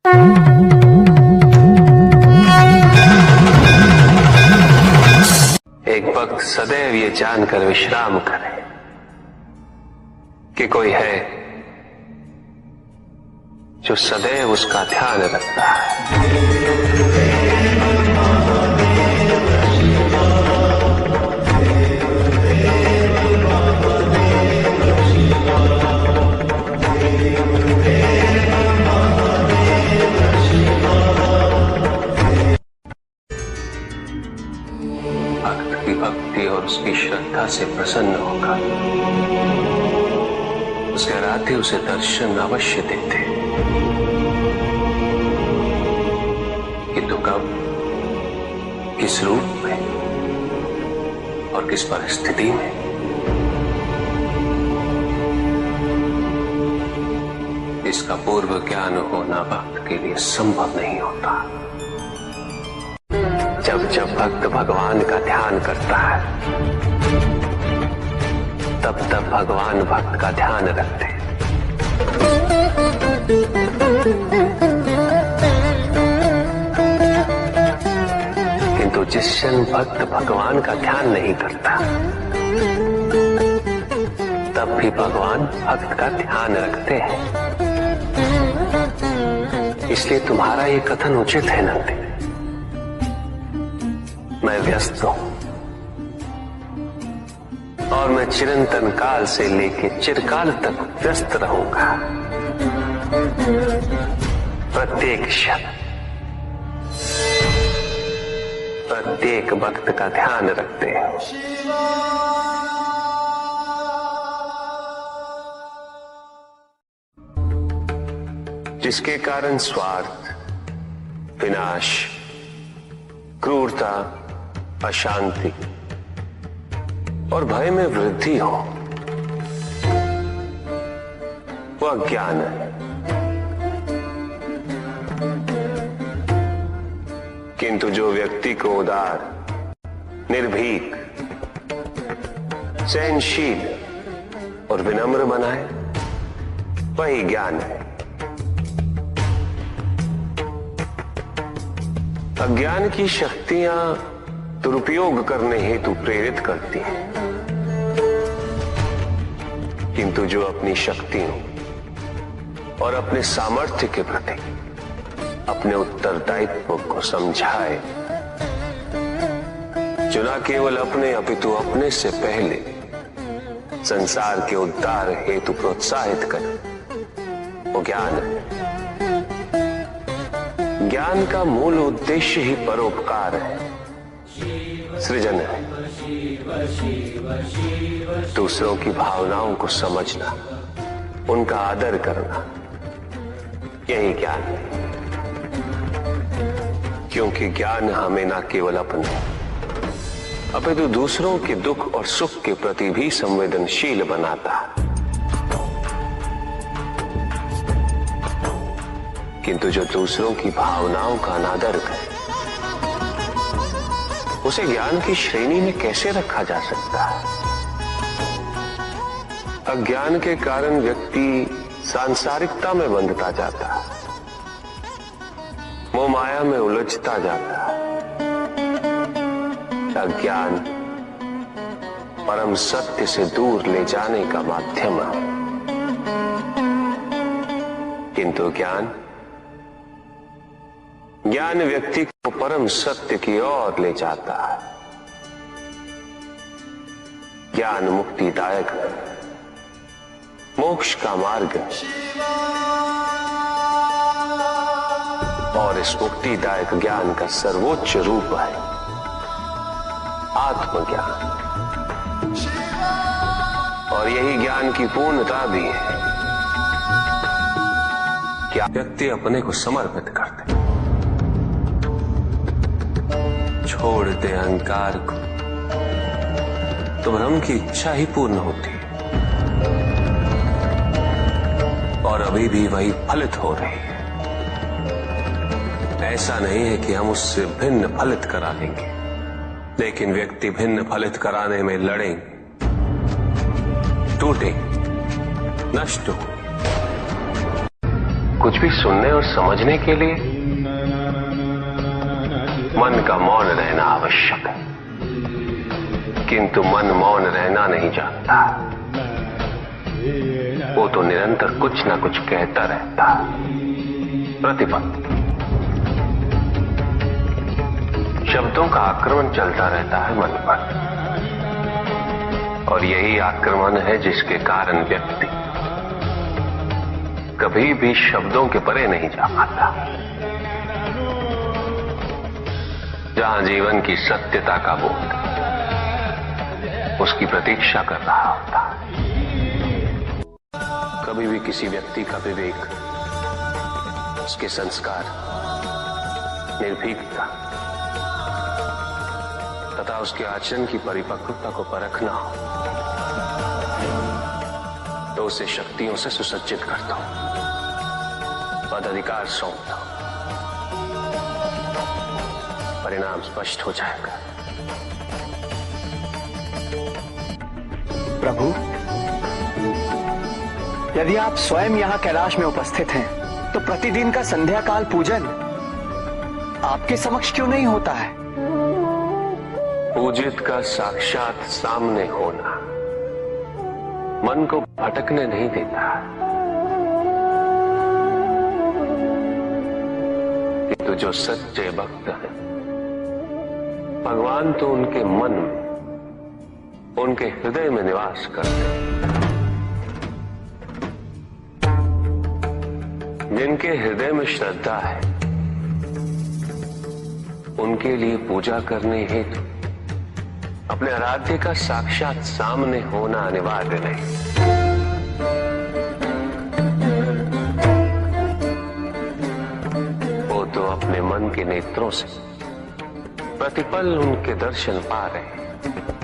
एक भक्त सदैव ये जानकर विश्राम करे कि कोई है जो सदैव उसका ध्यान रखता है। भक्त की भक्ति और उसकी श्रद्धा से प्रसन्न होगा। उसके आराध्य उसे दर्शन अवश्य देते, किंतु कब, किस रूप में और किस परिस्थिति में, इसका पूर्व ज्ञान होना भक्त के लिए संभव नहीं होता। जब जब भक्त भगवान का ध्यान करता है, तब तब भगवान भक्त का ध्यान रखते हैं। किंतु जिस क्षण भक्त भगवान का ध्यान नहीं करता, तब भी भगवान भक्त का ध्यान रखते हैं। इसलिए तुम्हारा ये कथन उचित है नंदी। मैं व्यस्त हूं और मैं चिरंतन काल से लेके चिरकाल तक व्यस्त रहूंगा। प्रत्येक क्षण प्रत्येक भक्त का ध्यान रखते हैं। जिसके कारण स्वार्थ, विनाश, क्रूरता, अशांति और भय में वृद्धि हो, वह अज्ञान है। किंतु जो व्यक्ति को उदार, निर्भीक, सहनशील और विनम्र बनाए, वही ज्ञान है। अज्ञान की शक्तियां दुरुपयोग करने हेतु प्रेरित करती हैं, किंतु जो अपनी शक्तियों और अपने सामर्थ्य के प्रति अपने उत्तरदायित्व को समझाए, जो न केवल अपने अपितु अपने से पहले संसार के उद्धार हेतु प्रोत्साहित करे, वो ज्ञान है। ज्ञान का मूल उद्देश्य ही परोपकार है, सृजन है। दूसरों की भावनाओं को समझना, उनका आदर करना, यही ज्ञान है। क्योंकि ज्ञान हमें न केवल अपने अपितु दूसरों के दुख और सुख के प्रति भी संवेदनशील बनाता है। किंतु जो दूसरों की भावनाओं का अनादर करे, उसे ज्ञान की श्रेणी में कैसे रखा जा सकता है? अज्ञान के कारण व्यक्ति सांसारिकता में बंधता जाता है, मोह माया में उलझता जाता है। अज्ञान परम सत्य से दूर ले जाने का माध्यम है, किंतु ज्ञान व्यक्ति को परम सत्य की ओर ले जाता है। ज्ञान मुक्तिदायक है, मोक्ष का मार्ग है, और इस मुक्तिदायक ज्ञान का सर्वोच्च रूप है आत्मज्ञान। और यही ज्ञान की पूर्णता भी है कि व्यक्ति अपने को समर्पित कर दे, छोड़ दे अहंकार को, तो ब्रह्म की इच्छा ही पूर्ण होती है, और अभी भी वही फलित हो रही है। ऐसा नहीं है कि हम उससे भिन्न फलित करा लेंगे, लेकिन व्यक्ति भिन्न फलित कराने में लड़ेंगे, टूटे, नष्ट हो। कुछ भी सुनने और समझने के लिए मन का मौन रहना आवश्यक है, किंतु मन मौन रहना नहीं जानता। वो तो निरंतर कुछ ना कुछ कहता रहता, प्रतिपल शब्दों का आक्रमण चलता रहता है मन पर, और यही आक्रमण है जिसके कारण व्यक्ति कभी भी शब्दों के परे नहीं जा पाता। जहां जीवन की सत्यता का बोध उसकी प्रतीक्षा कर रहा होता, कभी भी किसी व्यक्ति का विवेक, उसके संस्कार, निर्भीकता तथा उसके आचरण की परिपक्वता को परखना हो तो उसे शक्तियों से सुसज्जित करता हूं, पदाधिकार सौंपता हूं, परिणाम स्पष्ट हो जाएगा। प्रभु, यदि आप स्वयं यहाँ कैलाश में उपस्थित हैं, तो प्रतिदिन का संध्या काल पूजन आपके समक्ष क्यों नहीं होता है? पूजित का साक्षात सामने होना मन को भटकने नहीं देता, किंतु जो सच्चे भक्त हैं, भगवान तो उनके मन में, उनके हृदय में निवास करते हैं। जिनके हृदय में श्रद्धा है, उनके लिए पूजा करने हेतु अपने आराध्य का साक्षात सामने होना अनिवार्य नहीं। वो तो अपने मन के नेत्रों से प्रतिपल उनके दर्शन पा रहे हैं।